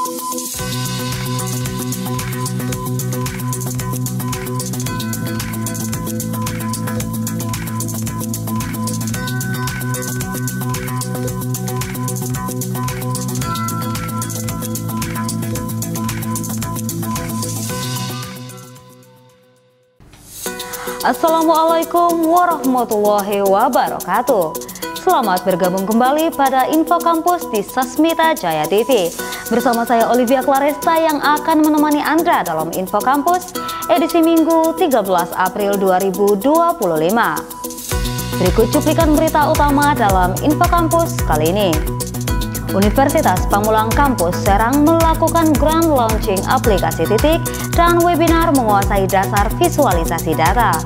Assalamualaikum warahmatullahi wabarakatuh. Selamat bergabung kembali pada Info Kampus di Sasmita Jaya TV. Bersama saya Olivia Claresta yang akan menemani Anda dalam Info Kampus edisi Minggu 13 April 2025. Berikut cuplikan berita utama dalam Info Kampus kali ini. Universitas Pamulang Kampus Serang melakukan grand launching aplikasi titik dan webinar menguasai dasar visualisasi data.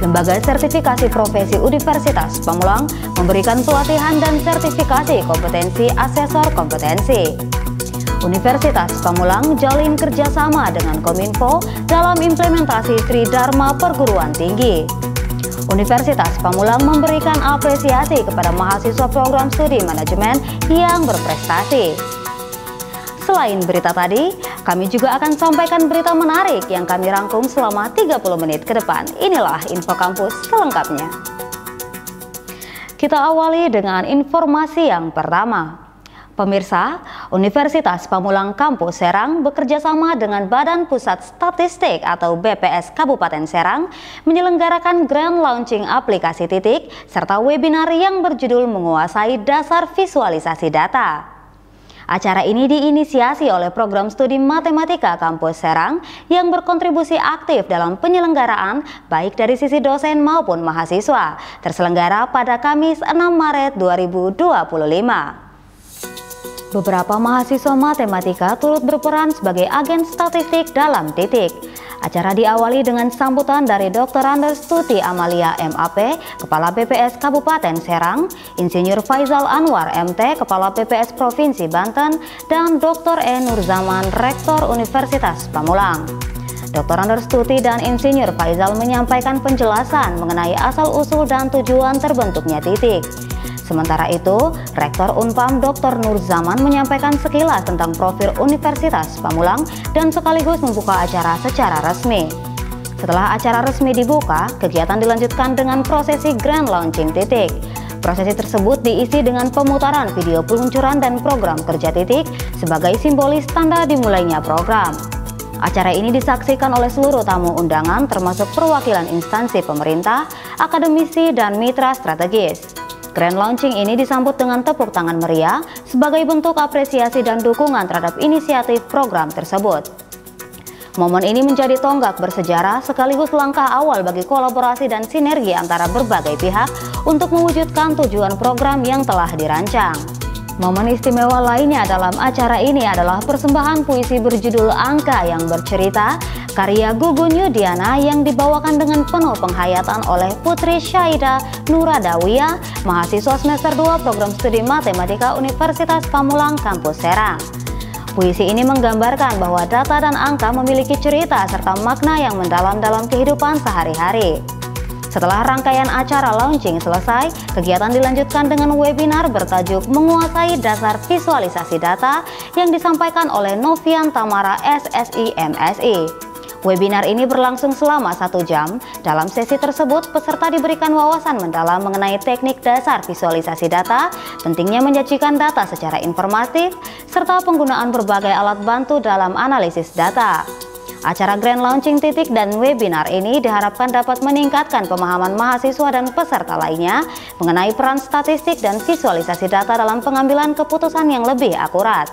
Lembaga Sertifikasi Profesi Universitas Pamulang memberikan pelatihan dan sertifikasi kompetensi asesor kompetensi. Universitas Pamulang jalin kerjasama dengan Kominfo dalam implementasi Tridharma Perguruan Tinggi. Universitas Pamulang memberikan apresiasi kepada mahasiswa program studi manajemen yang berprestasi. Selain berita tadi, kami juga akan sampaikan berita menarik yang kami rangkum selama 30 menit ke depan. Inilah Info Kampus selengkapnya. Kita awali dengan informasi yang pertama. Pemirsa, Universitas Pamulang Kampus Serang bekerja sama dengan Badan Pusat Statistik atau BPS Kabupaten Serang menyelenggarakan grand launching aplikasi titik serta webinar yang berjudul menguasai dasar visualisasi data. Acara ini diinisiasi oleh Program Studi Matematika Kampus Serang yang berkontribusi aktif dalam penyelenggaraan baik dari sisi dosen maupun mahasiswa, terselenggara pada Kamis 6 Maret 2025. Beberapa mahasiswa matematika turut berperan sebagai agen statistik dalam titik. Acara diawali dengan sambutan dari Dr. Andes Tuti Amalia MAP, Kepala BPS Kabupaten Serang, Insinyur Faizal Anwar MT, Kepala BPS Provinsi Banten, dan Dr. E. Nurzaman, Rektor Universitas Pamulang. Dr. Andes Tuti dan Insinyur Faizal menyampaikan penjelasan mengenai asal-usul dan tujuan terbentuknya titik. Sementara itu, Rektor Unpam Dr. Nurzaman menyampaikan sekilas tentang profil Universitas Pamulang dan sekaligus membuka acara secara resmi. Setelah acara resmi dibuka, kegiatan dilanjutkan dengan prosesi grand launching titik. Prosesi tersebut diisi dengan pemutaran video peluncuran dan program kerja titik sebagai simbolis tanda dimulainya program. Acara ini disaksikan oleh seluruh tamu undangan termasuk perwakilan instansi pemerintah, akademisi, dan mitra strategis. Grand launching ini disambut dengan tepuk tangan meriah sebagai bentuk apresiasi dan dukungan terhadap inisiatif program tersebut. Momen ini menjadi tonggak bersejarah sekaligus langkah awal bagi kolaborasi dan sinergi antara berbagai pihak untuk mewujudkan tujuan program yang telah dirancang. Momen istimewa lainnya dalam acara ini adalah persembahan puisi berjudul Angka yang Bercerita karya Gugun Yudiana yang dibawakan dengan penuh penghayatan oleh Putri Syaida Nuradawiyah, mahasiswa semester 2 Program Studi Matematika Universitas Pamulang Kampus Serang. Puisi ini menggambarkan bahwa data dan angka memiliki cerita serta makna yang mendalam dalam kehidupan sehari-hari. Setelah rangkaian acara launching selesai, kegiatan dilanjutkan dengan webinar bertajuk Menguasai Dasar Visualisasi Data yang disampaikan oleh Novian Tamara SSI MSI. Webinar ini berlangsung selama 1 jam. Dalam sesi tersebut, peserta diberikan wawasan mendalam mengenai teknik dasar visualisasi data, pentingnya menyajikan data secara informatif, serta penggunaan berbagai alat bantu dalam analisis data. Acara grand launching titik dan webinar ini diharapkan dapat meningkatkan pemahaman mahasiswa dan peserta lainnya mengenai peran statistik dan visualisasi data dalam pengambilan keputusan yang lebih akurat.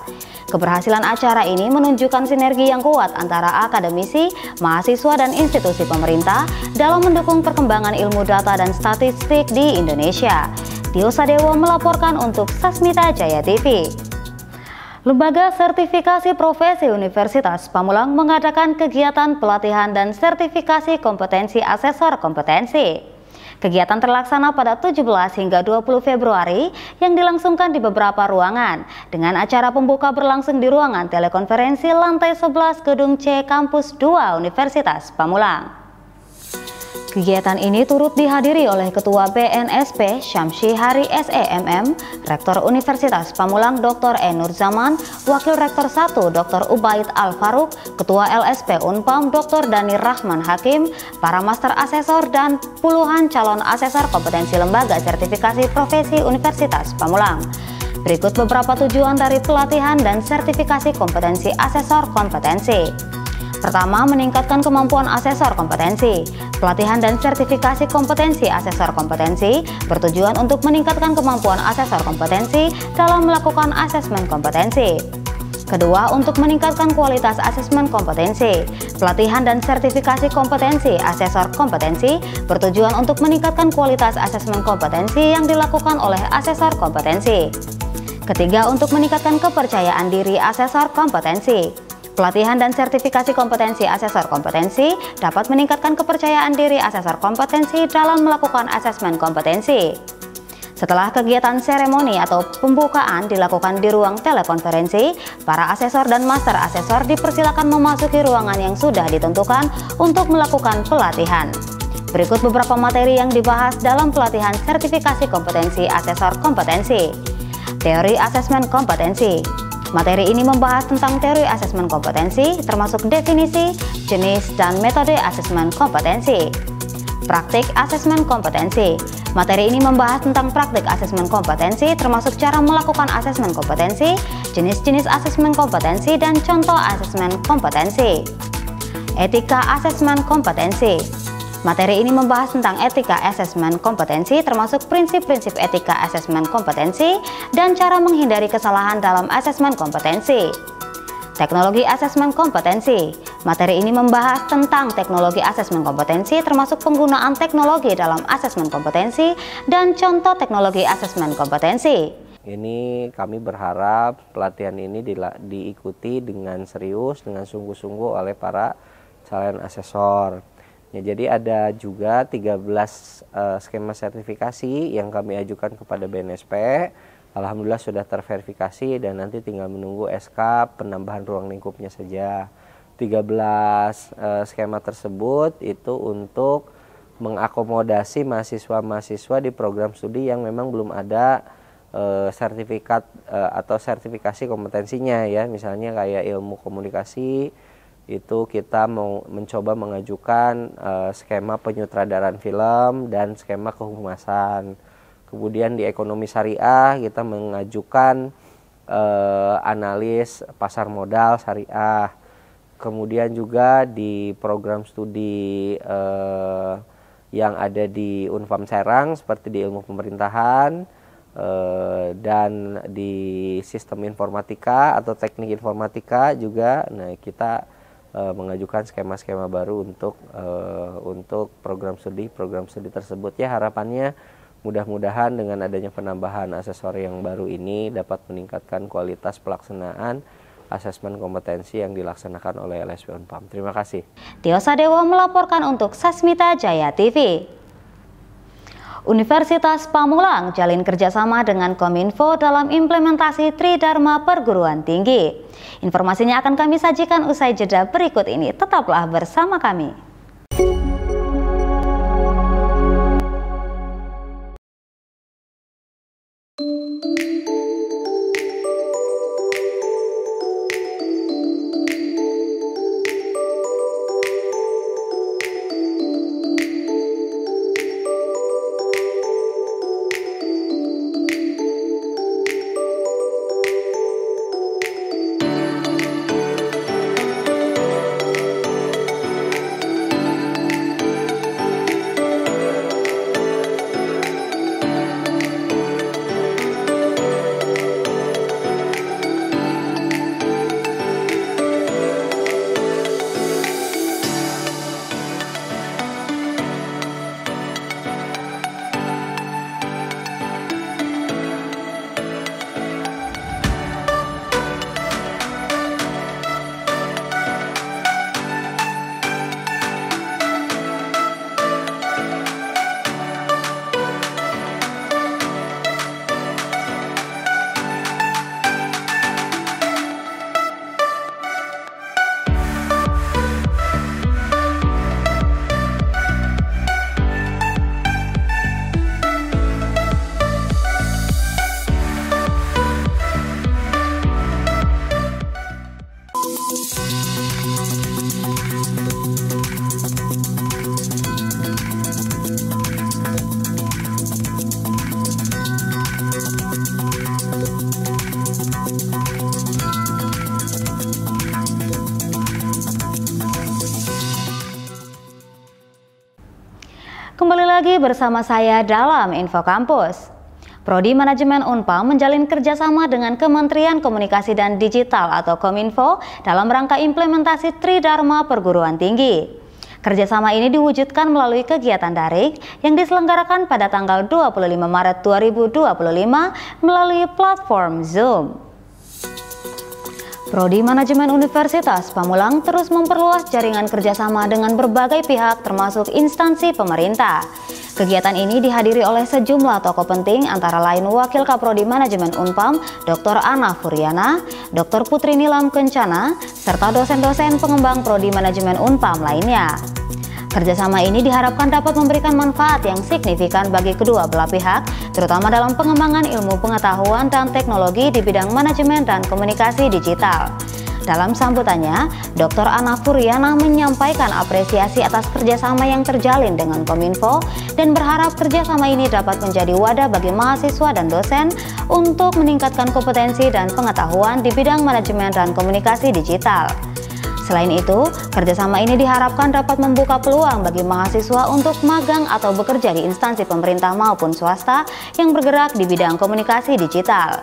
Keberhasilan acara ini menunjukkan sinergi yang kuat antara akademisi, mahasiswa, dan institusi pemerintah dalam mendukung perkembangan ilmu data dan statistik di Indonesia. Tio Sadewo melaporkan untuk Sasmita Jaya TV. Lembaga Sertifikasi Profesi Universitas Pamulang mengadakan kegiatan pelatihan dan sertifikasi kompetensi asesor kompetensi. Kegiatan terlaksana pada 17 hingga 20 Februari yang dilangsungkan di beberapa ruangan, dengan acara pembuka berlangsung di ruangan telekonferensi lantai 11 Gedung C Kampus 2 Universitas Pamulang. Kegiatan ini turut dihadiri oleh Ketua BNSP Syamsi Hari SEMM, Rektor Universitas Pamulang Dr. E. Nur Zaman, Wakil Rektor 1 Dr. Ubaid Al-Faruq, Ketua LSP Unpam Dr. Dani Rahman Hakim, para Master Asesor dan puluhan calon asesor kompetensi lembaga sertifikasi profesi Universitas Pamulang. Berikut beberapa tujuan dari pelatihan dan sertifikasi kompetensi asesor kompetensi. Pertama, meningkatkan kemampuan asesor kompetensi. Pelatihan dan sertifikasi kompetensi asesor kompetensi bertujuan untuk meningkatkan kemampuan asesor kompetensi dalam melakukan asesmen kompetensi. Kedua, untuk meningkatkan kualitas asesmen kompetensi. Pelatihan dan sertifikasi kompetensi asesor kompetensi bertujuan untuk meningkatkan kualitas asesmen kompetensi yang dilakukan oleh asesor kompetensi. Ketiga, untuk meningkatkan kepercayaan diri asesor kompetensi. Pelatihan dan sertifikasi kompetensi asesor kompetensi dapat meningkatkan kepercayaan diri asesor kompetensi dalam melakukan asesmen kompetensi. Setelah kegiatan seremoni atau pembukaan dilakukan di ruang telekonferensi, para asesor dan master asesor dipersilakan memasuki ruangan yang sudah ditentukan untuk melakukan pelatihan. Berikut beberapa materi yang dibahas dalam pelatihan sertifikasi kompetensi asesor kompetensi. Teori asesmen kompetensi. Materi ini membahas tentang teori asesmen kompetensi, termasuk definisi, jenis, dan metode asesmen kompetensi. Praktik asesmen kompetensi. Materi ini membahas tentang praktik asesmen kompetensi, termasuk cara melakukan asesmen kompetensi, jenis-jenis asesmen kompetensi, dan contoh asesmen kompetensi. Etika asesmen kompetensi. Materi ini membahas tentang etika asesmen kompetensi, termasuk prinsip-prinsip etika asesmen kompetensi dan cara menghindari kesalahan dalam asesmen kompetensi. Teknologi asesmen kompetensi. Materi ini membahas tentang teknologi asesmen kompetensi, termasuk penggunaan teknologi dalam asesmen kompetensi dan contoh teknologi asesmen kompetensi. Ini kami berharap pelatihan ini diikuti dengan serius, dengan sungguh-sungguh oleh para calon asesor. Ya, jadi ada juga 13 skema sertifikasi yang kami ajukan kepada BNSP. Alhamdulillah sudah terverifikasi dan nanti tinggal menunggu SK penambahan ruang lingkupnya saja. 13 skema tersebut itu untuk mengakomodasi mahasiswa-mahasiswa di program studi yang memang belum ada sertifikat atau sertifikasi kompetensinya ya. Misalnya kayak ilmu komunikasi, itu kita mau mencoba mengajukan skema penyutradaraan film dan skema kehumasan. Kemudian di ekonomi syariah kita mengajukan analis pasar modal syariah. Kemudian juga di program studi yang ada di Unpam Serang seperti di ilmu pemerintahan dan di sistem informatika atau teknik informatika juga. Nah, kita mengajukan skema-skema baru untuk program studi tersebut ya. Harapannya mudah-mudahan dengan adanya penambahan asesor yang baru ini dapat meningkatkan kualitas pelaksanaan asesmen kompetensi yang dilaksanakan oleh LSP Unpam. Terima kasih. Tio Sadewo melaporkan untuk Sasmita Jaya TV. Universitas Pamulang jalin kerjasama dengan Kominfo dalam implementasi Tridharma Perguruan Tinggi. Informasinya akan kami sajikan usai jeda berikut ini. Tetaplah bersama kami. lagi bersama saya dalam Info Kampus. Prodi Manajemen Unpam menjalin kerjasama dengan Kementerian Komunikasi dan Digital atau Kominfo dalam rangka implementasi Tridharma Perguruan Tinggi. Kerjasama ini diwujudkan melalui kegiatan daring yang diselenggarakan pada tanggal 25 Maret 2025 melalui platform Zoom. Prodi Manajemen Universitas Pamulang terus memperluas jaringan kerjasama dengan berbagai pihak termasuk instansi pemerintah. Kegiatan ini dihadiri oleh sejumlah tokoh penting antara lain Wakil Kaprodi Manajemen Unpam, Dr. Anna Furiana, Dr. Putri Nilam Kencana, serta dosen-dosen pengembang Prodi Manajemen Unpam lainnya. Kerjasama ini diharapkan dapat memberikan manfaat yang signifikan bagi kedua belah pihak, terutama dalam pengembangan ilmu pengetahuan dan teknologi di bidang manajemen dan komunikasi digital. Dalam sambutannya, Dr. Anna Furiana menyampaikan apresiasi atas kerjasama yang terjalin dengan Kominfo dan berharap kerjasama ini dapat menjadi wadah bagi mahasiswa dan dosen untuk meningkatkan kompetensi dan pengetahuan di bidang manajemen dan komunikasi digital. Selain itu, kerjasama ini diharapkan dapat membuka peluang bagi mahasiswa untuk magang atau bekerja di instansi pemerintah maupun swasta yang bergerak di bidang komunikasi digital.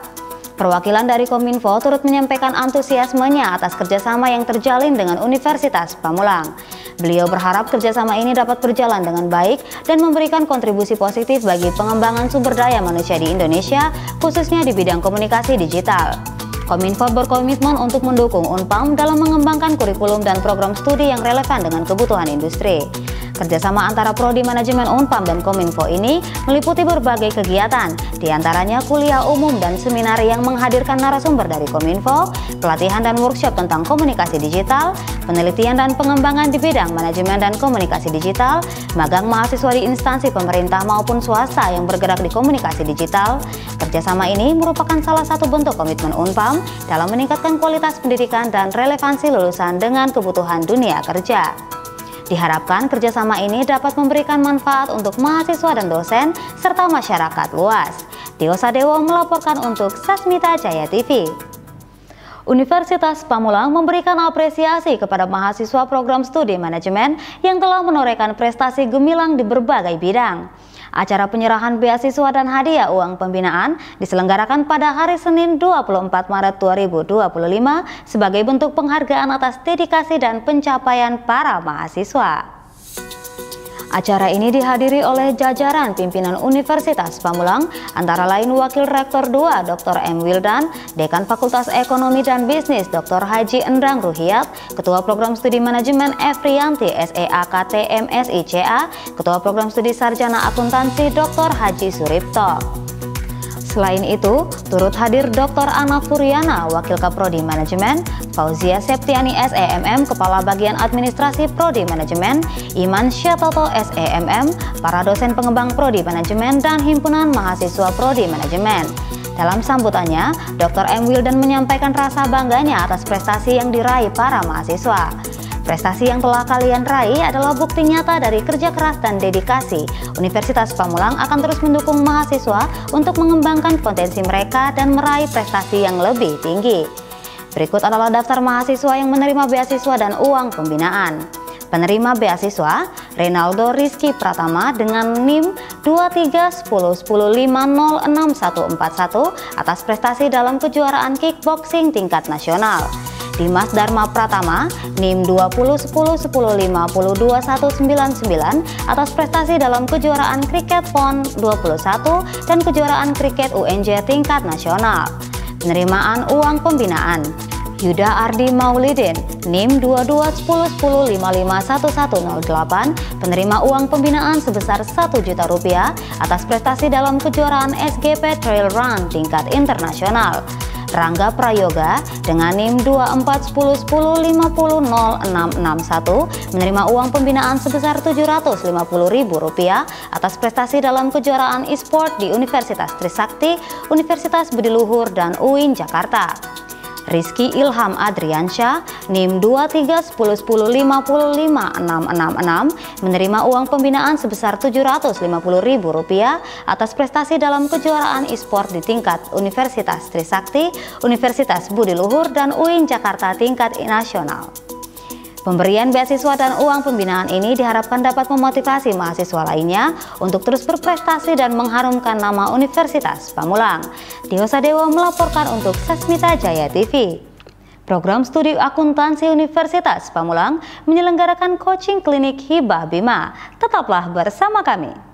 Perwakilan dari Kominfo turut menyampaikan antusiasmenya atas kerjasama yang terjalin dengan Universitas Pamulang. Beliau berharap kerjasama ini dapat berjalan dengan baik dan memberikan kontribusi positif bagi pengembangan sumber daya manusia di Indonesia, khususnya di bidang komunikasi digital. Kominfo berkomitmen untuk mendukung Unpam dalam mengembangkan kurikulum dan program studi yang relevan dengan kebutuhan industri. Kerjasama antara Prodi Manajemen Unpam dan Kominfo ini meliputi berbagai kegiatan, diantaranya kuliah umum dan seminar yang menghadirkan narasumber dari Kominfo, pelatihan dan workshop tentang komunikasi digital, penelitian dan pengembangan di bidang manajemen dan komunikasi digital, magang mahasiswa di instansi pemerintah maupun swasta yang bergerak di komunikasi digital. Kerjasama ini merupakan salah satu bentuk komitmen Unpam dalam meningkatkan kualitas pendidikan dan relevansi lulusan dengan kebutuhan dunia kerja. Diharapkan kerjasama ini dapat memberikan manfaat untuk mahasiswa dan dosen serta masyarakat luas. Tio Sadewo melaporkan untuk Sasmita Jaya TV. Universitas Pamulang memberikan apresiasi kepada mahasiswa program studi manajemen yang telah menorehkan prestasi gemilang di berbagai bidang. Acara penyerahan beasiswa dan hadiah uang pembinaan diselenggarakan pada hari Senin 24 Maret 2025 sebagai bentuk penghargaan atas dedikasi dan pencapaian para mahasiswa. Acara ini dihadiri oleh jajaran pimpinan Universitas Pamulang, antara lain Wakil Rektor 2 Dr. M. Wildan, Dekan Fakultas Ekonomi dan Bisnis Dr. Haji Endang Ruhiyat, Ketua Program Studi Manajemen Efrianti SEAKT MSICA, Ketua Program Studi Sarjana Akuntansi Dr. Haji Suripto. Selain itu, turut hadir Dr. Anna Furiana, Wakil Kaprodi Manajemen, Fauzia Septiani SEMM, Kepala Bagian Administrasi Prodi Manajemen, Iman Syatoto SEMM, para dosen pengembang Prodi Manajemen, dan Himpunan Mahasiswa Prodi Manajemen. Dalam sambutannya, Dr. M. Wildan menyampaikan rasa bangganya atas prestasi yang diraih para mahasiswa. Prestasi yang telah kalian raih adalah bukti nyata dari kerja keras dan dedikasi. Universitas Pamulang akan terus mendukung mahasiswa untuk mengembangkan potensi mereka dan meraih prestasi yang lebih tinggi. Berikut adalah daftar mahasiswa yang menerima beasiswa dan uang pembinaan. Penerima beasiswa, Renaldo Rizky Pratama dengan NIM 231010506141 atas prestasi dalam kejuaraan kickboxing tingkat nasional. Dimas Dharma Pratama, NIM 201010502199 atas prestasi dalam kejuaraan kriket PON 21 dan kejuaraan kriket UNJ tingkat nasional. Penerimaan uang pembinaan, Yuda Ardi Maulidin, NIM 221010551108, penerima uang pembinaan sebesar Rp1 juta atas prestasi dalam kejuaraan SGP Trail Run tingkat internasional. Rangga Prayoga dengan NIM 241010500661 menerima uang pembinaan sebesar Rp750.000 atas prestasi dalam kejuaraan e-sport di Universitas Trisakti, Universitas Budi Luhur, dan UIN Jakarta. Rizky Ilham Adriansyah, NIM 231010556666 menerima uang pembinaan sebesar Rp750.000 atas prestasi dalam kejuaraan e-sport di tingkat Universitas Trisakti, Universitas Budi Luhur, dan UIN Jakarta tingkat nasional. Pemberian beasiswa dan uang pembinaan ini diharapkan dapat memotivasi mahasiswa lainnya untuk terus berprestasi dan mengharumkan nama Universitas Pamulang. Tio Sadewo melaporkan untuk Sasmita Jaya TV. Program studi akuntansi Universitas Pamulang menyelenggarakan coaching klinik hibah Bima. Tetaplah bersama kami.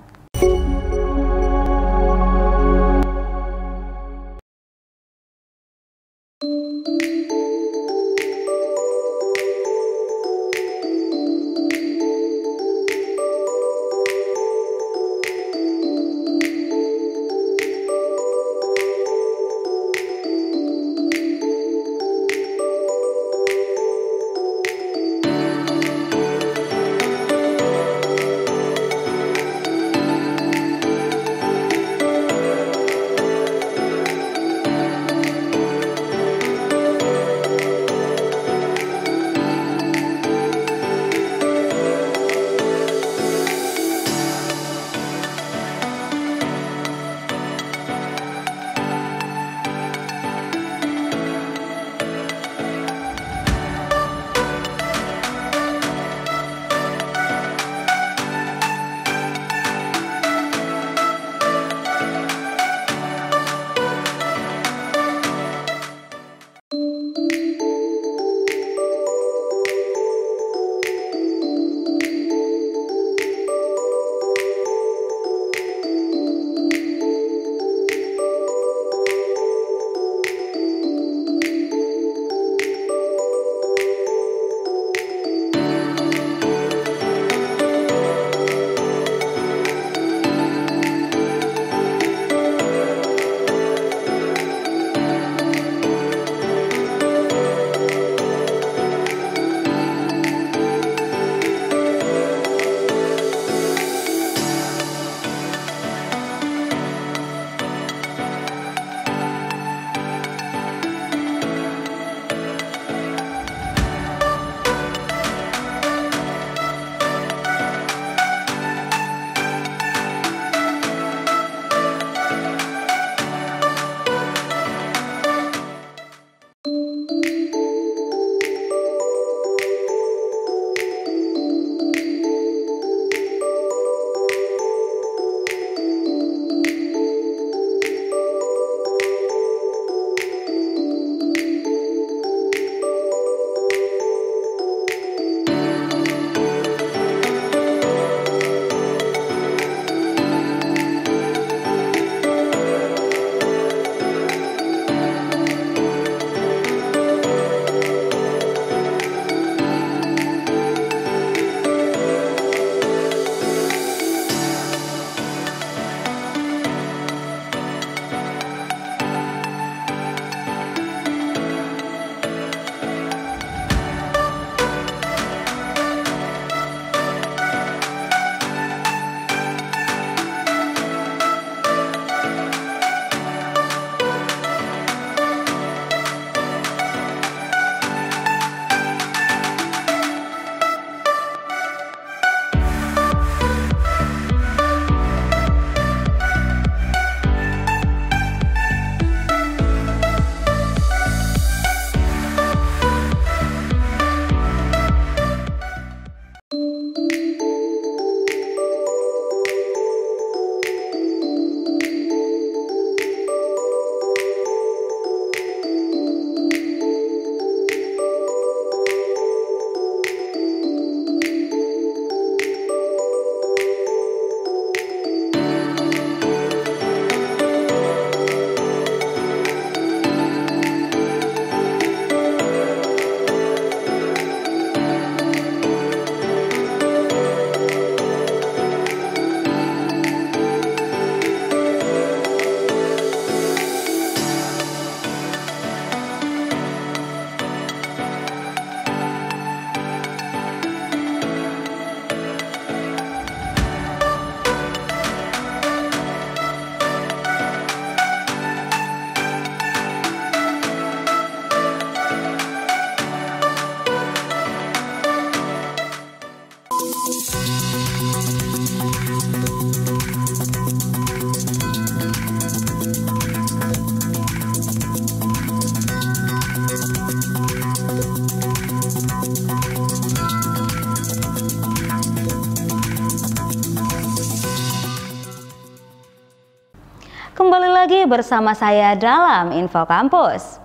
Kembali bersama saya dalam Info Kampus.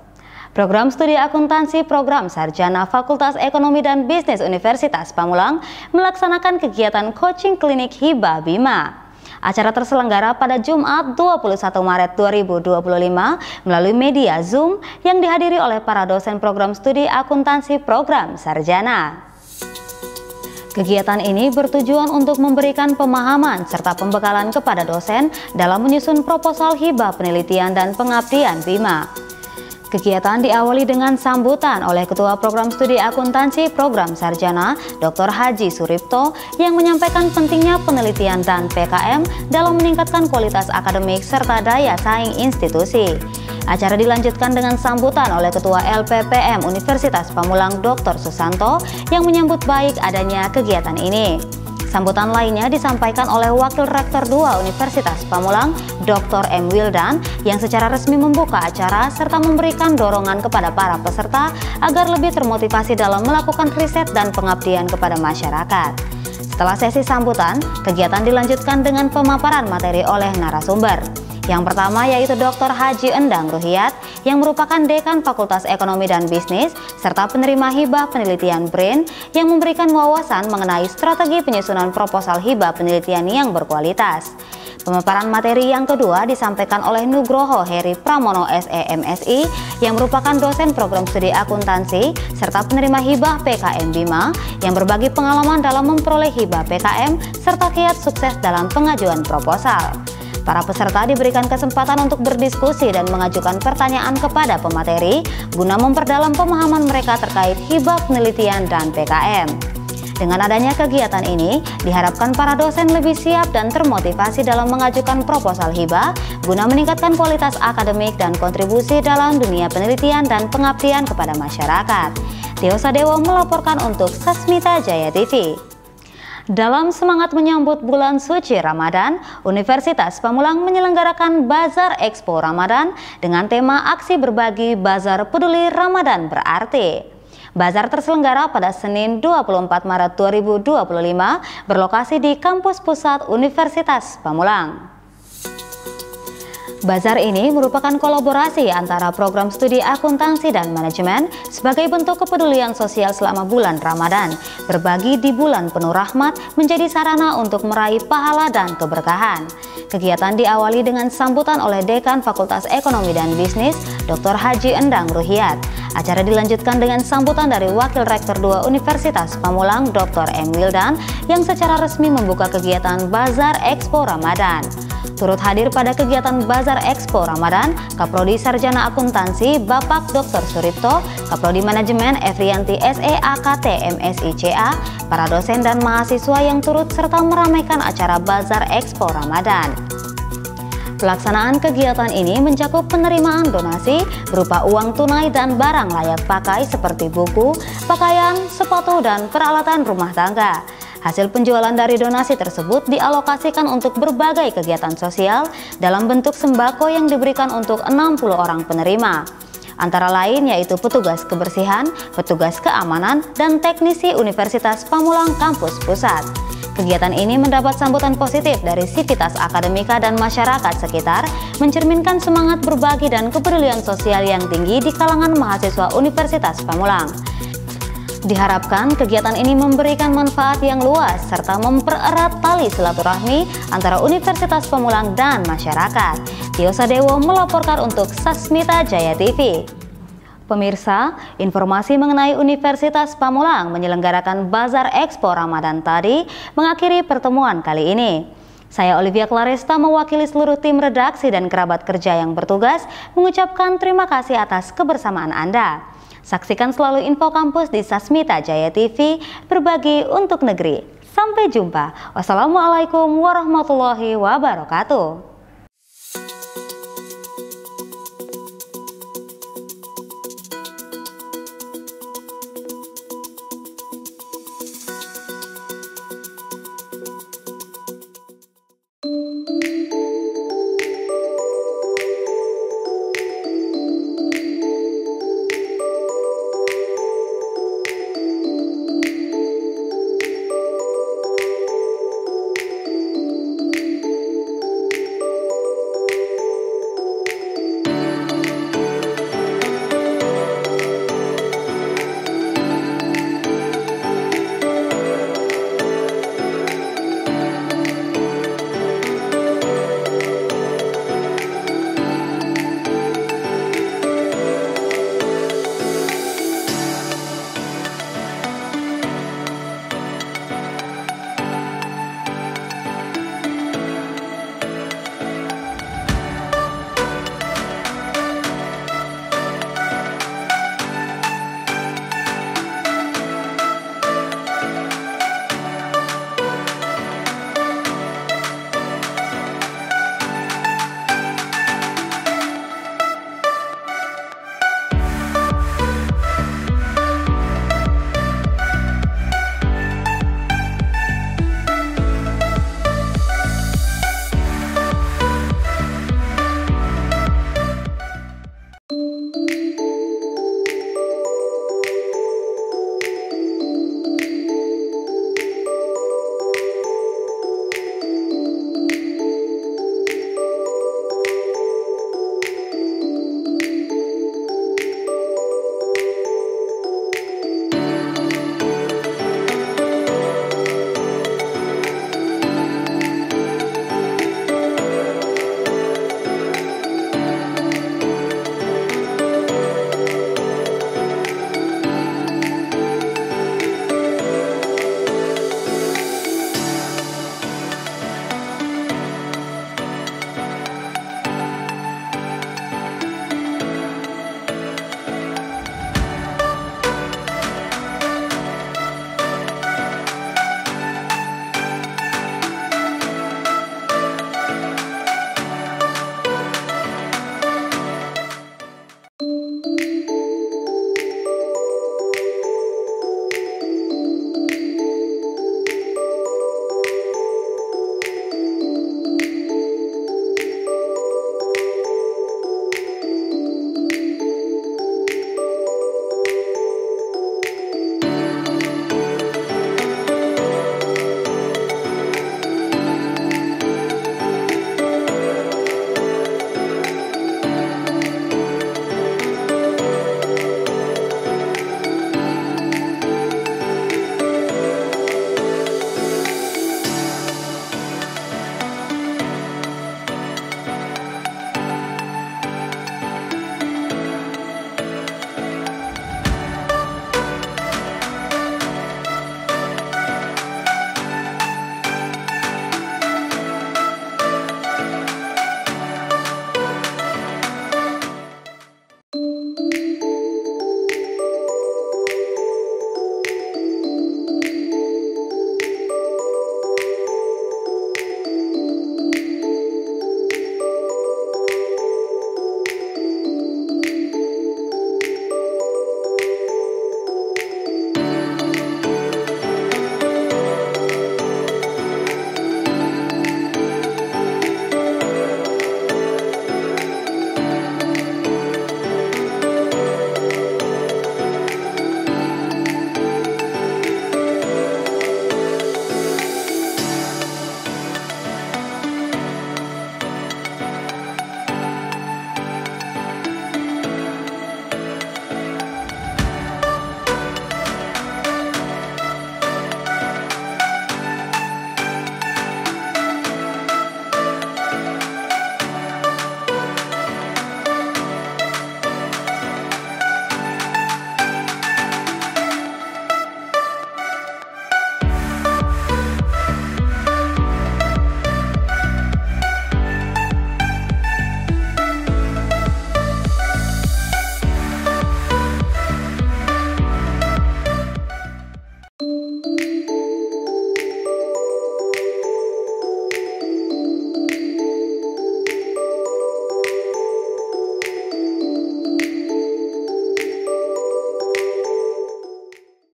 Program Studi Akuntansi Program Sarjana Fakultas Ekonomi dan Bisnis Universitas Pamulang melaksanakan kegiatan coaching klinik hibah Bima. Acara terselenggara pada Jumat 21 Maret 2025 melalui media Zoom yang dihadiri oleh para dosen program studi akuntansi program sarjana. Kegiatan ini bertujuan untuk memberikan pemahaman serta pembekalan kepada dosen dalam menyusun proposal hibah penelitian dan pengabdian Bima. Kegiatan diawali dengan sambutan oleh Ketua Program Studi Akuntansi Program Sarjana, Dr. Haji Suripto, yang menyampaikan pentingnya penelitian dan PKM dalam meningkatkan kualitas akademik serta daya saing institusi. Acara dilanjutkan dengan sambutan oleh Ketua LPPM Universitas Pamulang, Dr. Susanto, yang menyambut baik adanya kegiatan ini. Sambutan lainnya disampaikan oleh Wakil Rektor 2 Universitas Pamulang, Dr. M. Wildan, yang secara resmi membuka acara serta memberikan dorongan kepada para peserta agar lebih termotivasi dalam melakukan riset dan pengabdian kepada masyarakat. Setelah sesi sambutan, kegiatan dilanjutkan dengan pemaparan materi oleh narasumber. Yang pertama yaitu Dr. Haji Endang Ruhiyat yang merupakan Dekan Fakultas Ekonomi dan Bisnis serta penerima hibah penelitian BRAIN yang memberikan wawasan mengenai strategi penyusunan proposal hibah penelitian yang berkualitas. Pemaparan materi yang kedua disampaikan oleh Nugroho Heri Pramono SE/MSI yang merupakan dosen program studi akuntansi serta penerima hibah PKM Bima yang berbagi pengalaman dalam memperoleh hibah PKM serta kiat sukses dalam pengajuan proposal. Para peserta diberikan kesempatan untuk berdiskusi dan mengajukan pertanyaan kepada pemateri guna memperdalam pemahaman mereka terkait hibah penelitian dan PKM. Dengan adanya kegiatan ini, diharapkan para dosen lebih siap dan termotivasi dalam mengajukan proposal hibah guna meningkatkan kualitas akademik dan kontribusi dalam dunia penelitian dan pengabdian kepada masyarakat. Tio Sadewo melaporkan untuk Sasmita Jaya TV. Dalam semangat menyambut bulan suci Ramadan, Universitas Pamulang menyelenggarakan Bazar Expo Ramadan dengan tema Aksi Berbagi Bazar Peduli Ramadan Berarti. Bazar terselenggara pada Senin 24 Maret 2025 berlokasi di Kampus Pusat Universitas Pamulang. Bazar ini merupakan kolaborasi antara program studi akuntansi dan manajemen sebagai bentuk kepedulian sosial selama bulan Ramadan. Berbagi di bulan penuh rahmat menjadi sarana untuk meraih pahala dan keberkahan. Kegiatan diawali dengan sambutan oleh Dekan Fakultas Ekonomi dan Bisnis, Dr. Haji Endang Ruhiyat. Acara dilanjutkan dengan sambutan dari Wakil Rektor 2 Universitas Pamulang, Dr. M. Wildan, yang secara resmi membuka kegiatan Bazar Expo Ramadan. Turut hadir pada kegiatan Bazar Expo Ramadan, Kaprodi Sarjana Akuntansi Bapak Dr. Suripto, Kaprodi Manajemen Efrianti SEAKT MSI CA, para dosen dan mahasiswa yang turut serta meramaikan acara Bazar Expo Ramadan. Pelaksanaan kegiatan ini mencakup penerimaan donasi berupa uang tunai dan barang layak pakai seperti buku, pakaian, sepatu, dan peralatan rumah tangga. Hasil penjualan dari donasi tersebut dialokasikan untuk berbagai kegiatan sosial dalam bentuk sembako yang diberikan untuk 60 orang penerima. Antara lain yaitu petugas kebersihan, petugas keamanan, dan teknisi Universitas Pamulang Kampus Pusat. Kegiatan ini mendapat sambutan positif dari sivitas akademika dan masyarakat sekitar, mencerminkan semangat berbagi dan kepedulian sosial yang tinggi di kalangan mahasiswa Universitas Pamulang. Diharapkan kegiatan ini memberikan manfaat yang luas serta mempererat tali silaturahmi antara Universitas Pamulang dan masyarakat. Tio Sadewo melaporkan untuk Sasmita Jaya TV. Pemirsa, informasi mengenai Universitas Pamulang menyelenggarakan Bazar Expo Ramadan tadi mengakhiri pertemuan kali ini. Saya Olivia Claresta mewakili seluruh tim redaksi dan kerabat kerja yang bertugas mengucapkan terima kasih atas kebersamaan Anda. Saksikan selalu info kampus di Sasmita Jaya TV, berbagi untuk negeri. Sampai jumpa. Wassalamualaikum warahmatullahi wabarakatuh.